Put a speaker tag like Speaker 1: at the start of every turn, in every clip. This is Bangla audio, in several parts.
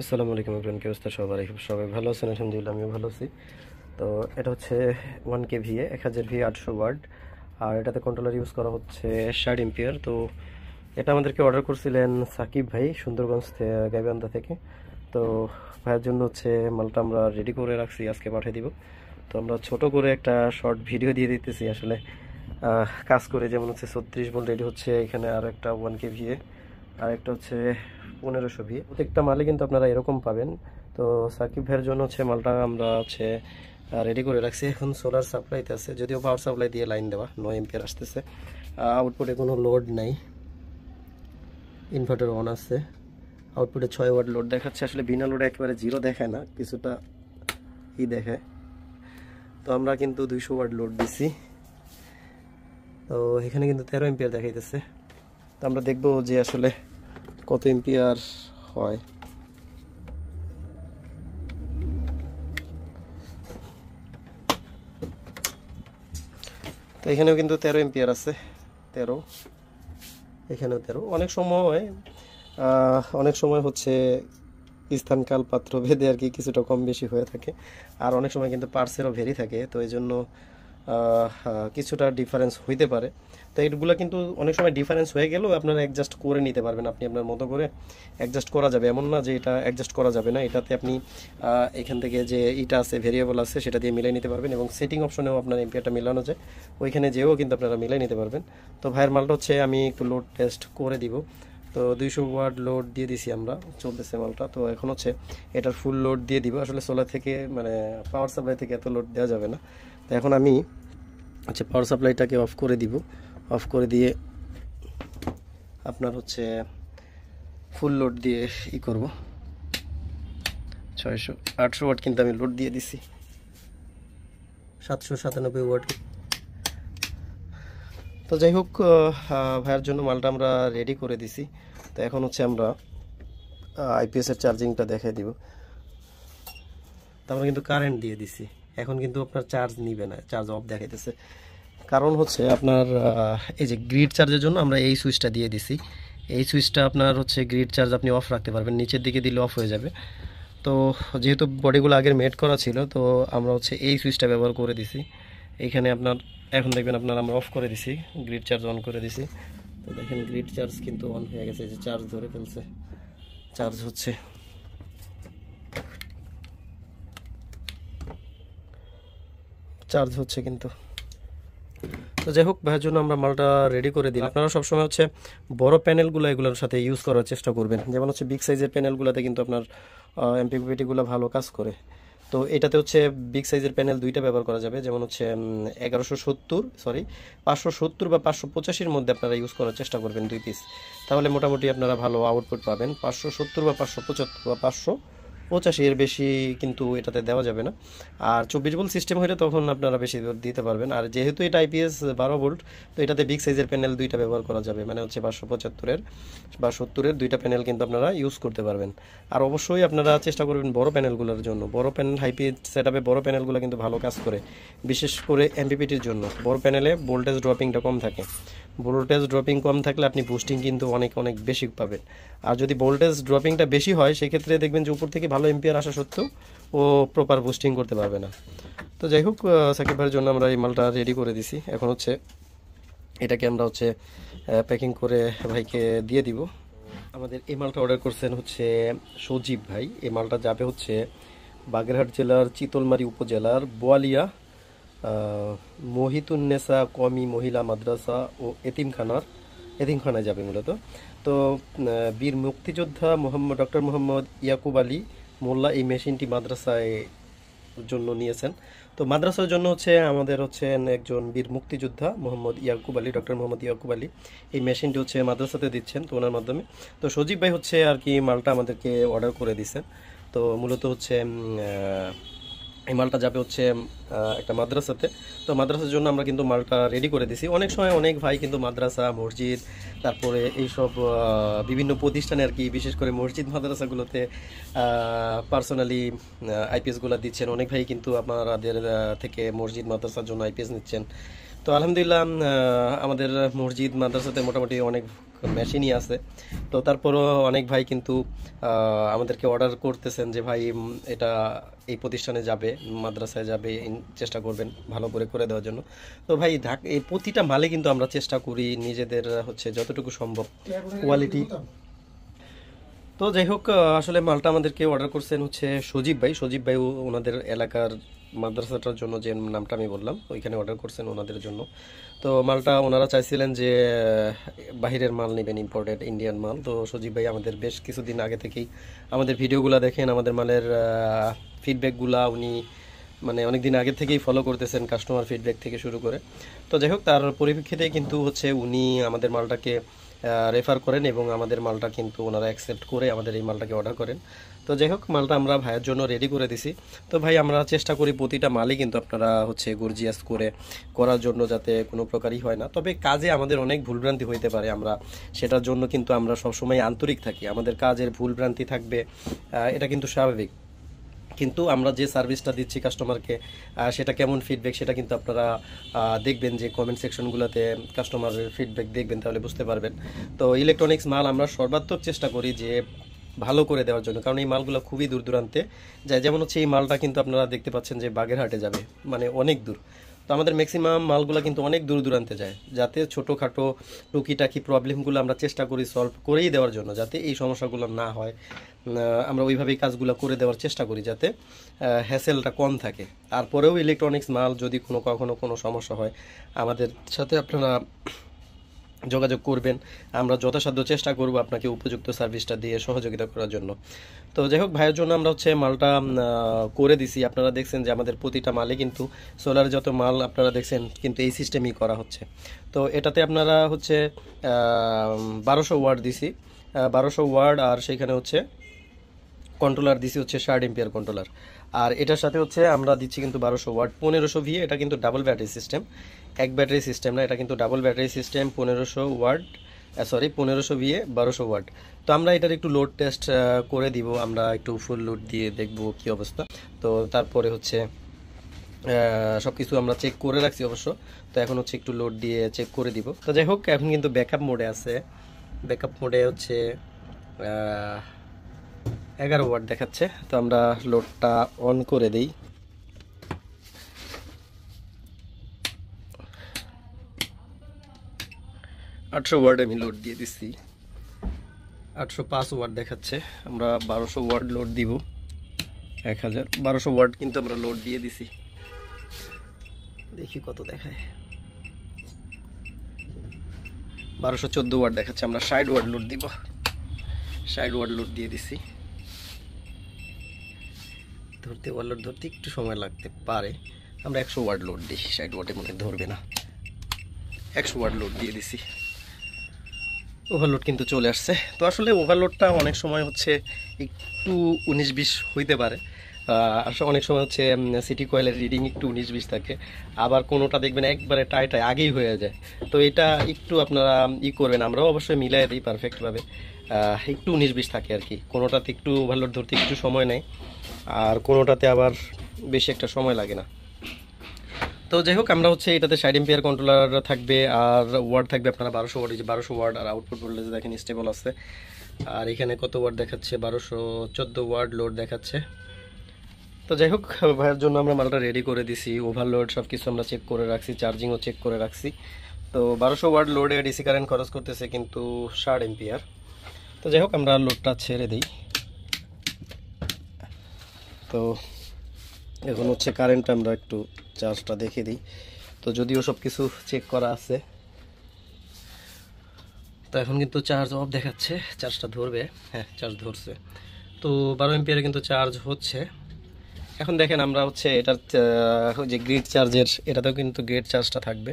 Speaker 1: আসসালামু আলাইকুম এভরিওয়ান, কি অবস্থা সবার? সবাই ভালো আছেন? আলহামদুলিল্লাহ আমিও ভালো আছি। তো এটা হচ্ছে 1K ভিএ 1000 ভিএ 800 ওয়াট, আর এটাতে কন্ট্রোলার ইউজ করা হচ্ছে 60 এম্পিয়ার। তো এটা আমাদেরকে অর্ডার করছিলেন সাকিব ভাই সুন্দরগঞ্জ গাইবান্ধা থেকে। তো ভাইয়ের জন্য হচ্ছে মালটা আমরা রেডি করে রাখছি, আজকে পাঠিয়ে দিব। তো আমরা ছোট করে একটা শর্ট ভিডিও দিয়ে দিতেছি আসলে কাজ করে। যেমন হচ্ছে 36 ভোল্ট রেডি হচ্ছে এখানে, আর একটা 1K ভিএ, আর একটা হচ্ছে 1500 ভিএ। প্রত্যেকটা মালে কিন্তু আপনারা এরকম পাবেন। তো সাকিব ভাইয়ের জন্য হচ্ছে মালটা আমরা হচ্ছে রেডি করে রাখছি। এখন সোলার সাপ্লাইতে আছে, যদিও পাওয়ার সাপ্লাই দিয়ে লাইন দেওয়া 9 এম্পিয়ার আসতেছে। আউটপুটে কোনো লোড নাই, ইনভার্টার অন আছে। আউটপুটে 6 ওয়াট লোড দেখাচ্ছে, আসলে বিনা লোডে একেবারে জিরো দেখায় না, কিছুটা দেখায়। তো আমরা কিন্তু 200 ওয়াট লোড দিছি। তো এখানে কিন্তু 13 এম্পিয়ার দেখাইতেছে। তো আমরা দেখবো যে আসলে কত এম্পিয়ার হয়। তো এখানেও কিন্তু 13 এম্পিয়ার আছে, 13, এখানেও 13। অনেক সময় হচ্ছে স্থানকাল পাত্র ভেদে আর কি কিছুটা কম বেশি হয়ে থাকে, আর অনেক সময় কিন্তু পার্সেরও ভেরি থাকে। তো এই জন্য কিছুটা ডিফারেন্স হইতে পারে। তো এইগুলো কিন্তু অনেক সময় ডিফারেন্স হয়ে গেলেও আপনারা অ্যাডজাস্ট করে নিতে পারবেন, আপনি আপনার মতো করে অ্যাডজাস্ট করা যাবে। এমন না যে এটা অ্যাডজাস্ট করা যাবে না, এটাতে আপনি এখান থেকে যে এটা আছে ভেরিয়েবল আছে সেটা দিয়ে মিলাই নিতে পারবেন, এবং সেটিং অপশনেও আপনার এমপিআরটা মেলানো যায়, ওইখানে যেও কিন্তু আপনারা মিলাই নিতে পারবেন। তো ভাইয়ের মালটা হচ্ছে আমি একটু লোড টেস্ট করে দিব। তো 200 ওয়াট লোড দিয়ে দিছি আমরা, চলতেছে মালটা। তো এখন হচ্ছে এটার ফুল লোড দিয়ে দিব। আসলে সোলার থেকে মানে পাওয়ার সাপ্লাই থেকে এত লোড দেওয়া যাবে না। তো এখন আমি আচ্ছা পাওয়ার সাপ্লাইটাকে অফ করে দিব। অফ করে দিয়ে আপনার হচ্ছে ফুল লোড দিয়ে করব। 800 ওয়াট কিন্তু আমি লোড দিয়ে দিছি, 797 ওয়াট। তো যাই হোক, ভাইয়ের জন্য মালটা আমরা রেডি করে দিছি। তো এখন হচ্ছে আমরা আইপিএসের চার্জিংটা দেখাই দিব। তো আমরা কিন্তু কারেন্ট দিয়ে দিছি, এখন কিন্তু আপনার চার্জ নিবে না, চার্জ অফ দেখাইতেছে। কারণ হচ্ছে আপনার এই যে গ্রিড চার্জের জন্য আমরা এই সুইচটা দিয়ে দিছি। এই সুইচটা আপনার হচ্ছে গ্রিড চার্জ আপনি অফ রাখতে পারবেন, নিচের দিকে দিলে অফ হয়ে যাবে। তো যেহেতু বডিগুলো আগের মেড করা ছিল, তো আমরা হচ্ছে এই সুইচটা ব্যবহার করে দিছি এইখানে। আপনার এখন দেখবেন আপনার আমরা অফ করে দিছি, গ্রিড চার্জ অন করে দিছি। তো দেখেন গ্রিড চার্জ কিন্তু অন হয়ে গেছে, যে চার্জ ধরে ফেলছে, চার্জ হচ্ছে। চার্জ হচ্ছে কিন্তু। তো যাই হোক, ভাইয়ের জন্য আমরা মালটা রেডি করে দিই। আপনারা সবসময় হচ্ছে বড় প্যানেলগুলো এগুলোর সাথে ইউজ করার চেষ্টা করবেন। যেমন হচ্ছে বিগ সাইজের প্যানেলগুলোতে কিন্তু আপনার এমপিপিটিগুলো ভালো কাজ করে। তো এটাতে হচ্ছে বিগ সাইজের প্যানেল দুইটা ব্যবহার করা যাবে, যেমন হচ্ছে 570 বা 585-র মধ্যে আপনারা ইউজ করার চেষ্টা করবেন 2 পিস। তাহলে মোটামুটি আপনারা ভালো আউটপুট পাবেন। 570 বা 575 বা 585 এর বেশি কিন্তু এটাতে দেওয়া যাবে না। আর 24 ভোল্ট সিস্টেম হলে তখন আপনারা বেশি দিতে পারবেন। আর যেহেতু এটা আইপিএস 12 ভোল্ট, তো এটাতে বিগ সাইজের প্যানেল দুইটা ব্যবহার করা যাবে, মানে হচ্ছে 575-এর বা 70-এর দুইটা প্যানেল কিন্তু আপনারা ইউজ করতে পারবেন। আর অবশ্যই আপনারা চেষ্টা করবেন বড় প্যানেলগুলোর জন্য। বড় প্যানেল হাইপিএস সেটআপে বড় প্যানেলগুলো কিন্তু ভালো কাজ করে, বিশেষ করে এমপিপিটির জন্য। বড় প্যানেলে ভোল্টেজ ড্রপিংটা কম থাকে। ভোল্টেজ ড্রপিং কম থাকলে আপনি বুস্টিং কিন্তু অনেক অনেক বেশি পাবেন। আর যদি ভোল্টেজ ড্রপিংটা বেশি হয়, সেক্ষেত্রে দেখবেন যে উপর থেকে ভালো এম্পিয়ার আসা সত্ত্বেও ও প্রপার বুস্টিং করতে পারবে না। তো যাই হোক, সাকিব ভাইয়ের জন্য আমরা এই মালটা রেডি করে দিছি। এখন হচ্ছে এটাকে আমরা হচ্ছে প্যাকিং করে ভাইকে দিয়ে দিব। আমাদের এই মালটা অর্ডার করছেন হচ্ছে সজীব ভাই। এই মালটা যাবে হচ্ছে বাগেরহাট জেলার চিতলমারী উপজেলার বোয়ালিয়া মহিতুন্নেসা কমি মহিলা মাদ্রাসা ও এতিমখানায় যাবে মূলত। তো বীর মুক্তিযোদ্ধা ডক্টর মোহাম্মদ ইয়াকুব আলী মোল্লা এই মেশিনটি মাদ্রাসায় জন্য নিয়েছেন। তো মাদ্রাসার জন্য হচ্ছে আমাদের হচ্ছেন একজন বীর মুক্তিযোদ্ধা ডক্টর মোহাম্মদ ইয়াকুব আলী এই মেশিনটি হচ্ছে মাদ্রাসাতে দিচ্ছেন, তো ওনার মাধ্যমে। তো সজীব ভাই হচ্ছে আর কি মালটা আমাদেরকে অর্ডার করে দিচ্ছেন। তো মূলত হচ্ছে এই মালটা যাবে হচ্ছে একটা মাদ্রাসাতে। তো মাদ্রাসার জন্য আমরা কিন্তু মালটা রেডি করে দিছি। অনেক সময় অনেক ভাই কিন্তু মাদ্রাসা, মসজিদ, তারপরে এইসব বিভিন্ন প্রতিষ্ঠানে আর কি, বিশেষ করে মসজিদ মাদ্রাসাগুলোতে পার্সোনালি আইপিএসগুলো দিচ্ছেন। অনেক ভাই কিন্তু আপনাদের থেকে মসজিদ মাদ্রাসার জন্য আইপিএস নিচ্ছেন। তো আলহামদুলিল্লাহ আমাদের মসজিদ মাদ্রাসাতে মোটামুটি অনেক মেশিনই আছে। তো তারপরও অনেক ভাই কিন্তু আমাদেরকে অর্ডার করতেছেন যে ভাই এটা এই প্রতিষ্ঠানে যাবে, মাদ্রাসায় যাবে, চেষ্টা করবেন ভালো করে করে দেওয়ার জন্য। তো ভাই এই প্রতিটা মালে কিন্তু আমরা চেষ্টা করি নিজেদের হচ্ছে যতটুকু সম্ভব কোয়ালিটি। তো যাই হোক, আসলে মালটা আমাদেরকে অর্ডার করছেন হচ্ছে সজীব ভাই ওনাদের এলাকার মাদ্রাসাটার জন্য, যে নামটা আমি বললাম ওইখানে অর্ডার করছেন ওনাদের জন্য। তো মালটা ওনারা চাইছিলেন যে বাহিরের মাল নেবেন, ইম্পোর্টেড ইন্ডিয়ান মাল। তো সজীব ভাই আমাদের বেশ কিছুদিন আগে থেকেই আমাদের ভিডিওগুলো দেখেন, আমাদের মালের ফিডব্যাকগুলা উনি মানে অনেক দিন আগে থেকেই ফলো করতেছেন, কাস্টমার ফিডব্যাক থেকে শুরু করে। তো যাই হোক, তার পরিপ্রেক্ষিতে কিন্তু হচ্ছে উনি আমাদের মালটাকে রেফার করেন এবং আমাদের মালটা কিন্তু ওনারা অ্যাকসেপ্ট করে আমাদের এই মালটাকে অর্ডার করেন। তো যাই হোক, মালটা আমরা ভাইয়ের জন্য রেডি করে দিছি। তো ভাই আমরা চেষ্টা করি প্রতিটা মালই কিন্তু আপনারা হচ্ছে গর্জিয়াস করে করার জন্য, যাতে কোনো প্রকারই হয় না। তবে কাজে আমাদের অনেক ভুলভ্রান্তি হইতে পারে, আমরা সেটার জন্য কিন্তু আমরা সবসময় আন্তরিক থাকি। আমাদের কাজের ভুলভ্রান্তি থাকবে, এটা কিন্তু স্বাভাবিক। কিন্তু আমরা যে সার্ভিসটা দিচ্ছি কাস্টমারকে, সেটা কেমন ফিডব্যাক সেটা কিন্তু আপনারা দেখবেন যে কমেন্ট সেকশনগুলোতে কাস্টমারের ফিডব্যাক দেখবেন, তাহলে বুঝতে পারবেন। তো ইলেকট্রনিক্স মাল আমরা সর্বাত্মক চেষ্টা করি যে ভালো করে দেওয়ার জন্য, কারণ এই মালগুলো খুবই দূর দূরান্তে যায়। যেমন হচ্ছে এই মালটা কিন্তু আপনারা দেখতে পাচ্ছেন যে বাগেরহাটে যাবে, মানে অনেক দূর। তো আমাদের ম্যাক্সিমাম মালগুলো কিন্তু অনেক দূর দূরান্তে যায়, যাতে ছোটোখাটো টুকিটাকি প্রবলেমগুলো আমরা চেষ্টা করি সলভ করেই দেওয়ার জন্য, যাতে এই সমস্যাগুলো না হয়। আমরা ওইভাবেই কাজগুলো করে দেওয়ার চেষ্টা করি যাতে হ্যাসেলটা কম থাকে। তারপরেও ইলেকট্রনিক্স মাল যদি কখনো কোনো সমস্যা হয়, আমাদের সাথে আপনারা যোগাযোগ করবেন। আমরা যথাসাধ্য চেষ্টা করব আপনাকে উপযুক্ত সার্ভিসটা দিয়ে সহযোগিতা করার জন্য। তো যাই হোক, ভাইয়ের জন্য আমরা হচ্ছে মালটা করে দিছি। আপনারা দেখছেন যে আমাদের প্রতিটা মালে কিন্তু সোলারের যত মাল আপনারা দেখছেন কিন্তু এই সিস্টেমই করা হচ্ছে। তো এটাতে আপনারা হচ্ছে 1200 ওয়াট দিছি, 1200 ওয়াট, আর সেখানে হচ্ছে কন্ট্রোলার দিছি হচ্ছে 60 এম্পিয়ার কন্ট্রোলার। আর এটার সাথে হচ্ছে আমরা দিচ্ছি কিন্তু 1200 ওয়াট 1500 ভিএ। এটা কিন্তু ডাবল ব্যাটারি সিস্টেম, এক ব্যাটারি সিস্টেম না, এটা কিন্তু double battery system. 1500 watt, 1500 VA 1200 watt. তো আমরা এটার একটু লোড টেস্ট করে দিব, আমরা একটু ফুল লোড দিয়ে দেখব কি অবস্থা। তো তারপরে হচ্ছে সব কিছু আমরা চেক করে রাখছি অবশ্য। তো এখন হচ্ছে একটু লোড দিয়ে চেক করে দিব। তো যাই হোক, এখন কিন্তু ব্যাকআপ মোডে আছে। ব্যাকআপ মোডে হচ্ছে 11 ওয়াট দেখাচ্ছে। তো আমরা লোডটা অন করে দিই। আটশো ওয়াট আমি লোড দিয়ে দিচ্ছি, 805 ওয়াট দেখাচ্ছে। আমরা 1200 ওয়াট লোড দিব, 1200 ওয়াট কিন্তু আমরা লোড দিয়ে দিছি। দেখি কত দেখায়, 1214 ওয়াট দেখাচ্ছে। আমরা 60 ওয়াট লোড দিব, 60 ওয়াট লোড দিয়ে দিছি। ধরতে ওভারলোড ধরতে একটু সময় লাগতে পারে, আমরা 100 ওয়াট লোড দিই, 60 ওয়াটে মনে ধরবে না। 100 ওয়াট লোড দিয়ে দিছি, ওভারলোড কিন্তু চলে আসছে। তো আসলে ওভারলোডটা অনেক সময় হচ্ছে একটু 19-20 হইতে পারে। আসলে অনেক সময় হচ্ছে সিটি কয়েলের রিডিং একটু 19-20 থাকে, আবার কোনোটা দেখবেন একবারে টাইটাই আগেই হয়ে যায়। তো এটা একটু আপনারা করবেন, আমরাও অবশ্যই মিলাই দিই পারফেক্টভাবে। একটু 19-20 থাকে আর কি, কোনোটাতে একটু ওভারলোড ধরতে একটু সময় নেয়, আর কোনোটাতে আবার বেশি একটা সময় লাগে না। তো যাই হোক, আমরা হচ্ছে এটাতে 60 এম্পিয়ার কন্ট্রোলার থাকবে, আর ওয়াট থাকবে আপনারা 1200 ওয়াট। এই যে 1200 ওয়াট, আর আউটপুট ভোল্টেজ দেখেন স্টেবল আছে। আর এখানে কত ওয়াট দেখাচ্ছে, 1214 ওয়াট লোড দেখাচ্ছে। তো যাই হোক, ভাইয়ের জন্য আমরা মালটা রেডি করে দিছি, ওভারলোড সব কিছু আমরা চেক করে রাখছি, চার্জিংও চেক করে রাখছি। তো 1200 ওয়াট লোডে ডিসি কারেন্ট খরচ করতেছে কিন্তু 60 এম্পিয়ার। তো যাই হোক, আমরা লোডটা ছেড়ে দিই। তো এখন হচ্ছে কারেন্টটা আমরা একটু চার্জটা দেখে দিই। তো যদিও সব কিছু চেক করা আছে, তো এখন কিন্তু চার্জ অফ দেখাচ্ছে, চার্জটা ধরবে। হ্যাঁ, চার্জ ধরছে। তো 12 এম্পিয়ারে কিন্তু চার্জ হচ্ছে। এখন দেখেন আমরা হচ্ছে এটার যে গ্রিড চার্জের, এটাতেও কিন্তু গ্রিড চার্জটা থাকবে।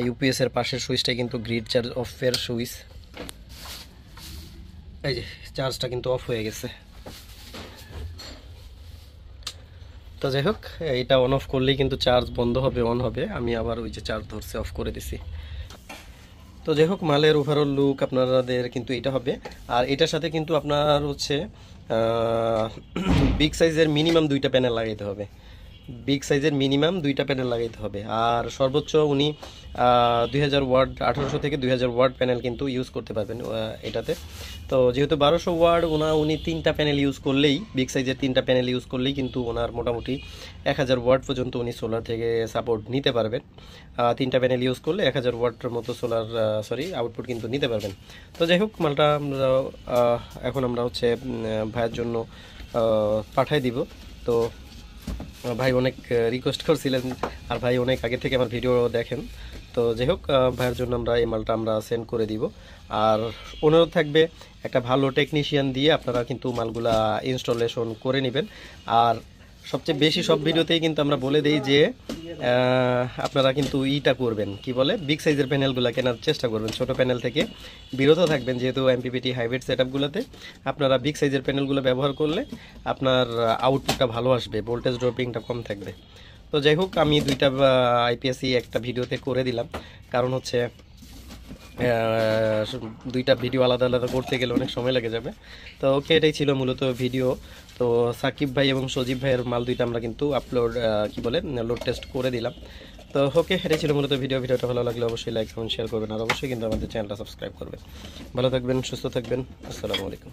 Speaker 1: ইউপিএস এর পাশের সুইচটাই কিন্তু গ্রিড চার্জ অফের সুইচ। এই যে চার্জটা কিন্তু অফ হয়ে গেছে। তো যাই হোক, এটা অন অফ করলেই কিন্তু চার্জ বন্ধ হবে, অন হবে। আমি আবার ওই যে চার্জ ধরছে অফ করে দিছি। তো যাই হোক, মালের ওভারঅল লুক আপনাদের কিন্তু এটা হবে। আর এটার সাথে কিন্তু আপনার হচ্ছে বিগ সাইজের মিনিমাম 2টা প্যানেল লাগাইতে হবে। বিগ সাইজের মিনিমাম 2টা প্যানেল লাগাইতে হবে। আর সর্বোচ্চ উনি 2000 ওয়াট 1800 থেকে 2000 ওয়াট প্যানেল কিন্তু ইউজ করতে পারবেন এটাতে। তো যেহেতু 1200 ওয়াট উনি 3টা প্যানেল ইউজ করলেই, বিগ সাইজের 3টা প্যানেল ইউজ করলেই কিন্তু ওনার মোটামুটি 1000 ওয়াট পর্যন্ত উনি সোলার থেকে সাপোর্ট নিতে পারবেন। 3টা প্যানেল ইউজ করলে 1000 ওয়াটের মতো সোলার আউটপুট কিন্তু নিতে পারবেন। তো যাই হোক, মালটা আমরা এখন আমরা হচ্ছে ভাইয়ের জন্য পাঠাই দিব। তো ভাই অনেক রিকোয়েস্ট করছিলেন, আর ভাই অনেক আগে থেকে আমার ভিডিও দেখেন। তো যাই হোক, ভাইয়ের জন্য আমরা এই মালটা আমরা সেন্ড করে দিব। আর অনুরোধ থাকবে, একটা ভালো টেকনিশিয়ান দিয়ে আপনারা কিন্তু মালগুলা ইনস্টলেশন করে নেবেন। আর সবচেয়ে বেশি সব ভিডিওতেই কিন্তু আমরা বলে দিই যে আপনারা কিন্তু ইটা করবেন, কি বলে, বিগ সাইজের প্যানেলগুলো কেনার চেষ্টা করবেন, ছোট প্যানেল থেকে বিরত থাকবেন। যেহেতু এমপিপিটি হাইব্রিড সেটআপগুলোতে আপনারা বিগ সাইজের প্যানেলগুলো ব্যবহার করলে আপনার আউটপুটটা ভালো আসবে, ভোল্টেজ ড্রপিংটা কম থাকবে। তো যাই হোক, আমি 2টা আইপিএসি একটা ভিডিওতে করে দিলাম, কারণ হচ্ছে 2টা ভিডিও আলাদা আলাদা করতে গেলে অনেক সময় লেগে যাবে। তো ওকে, এটাই ছিল মূলত ভিডিও। তো সাকিব ভাই এবং সজীব ভাইয়ের মাল 2টা আমরা কিন্তু আপলোড কি বলে লোড টেস্ট করে দিলাম। তো ওকে, এটাই ছিল মূলত ভিডিওটা ভালো লাগলে অবশ্যই লাইক কমেন্ট শেয়ার করবেন, আর অবশ্যই কিন্তু আমাদের চ্যানেলটা সাবস্ক্রাইব করবেন। ভালো থাকবেন, সুস্থ থাকবেন, আসসালামু আলাইকুম।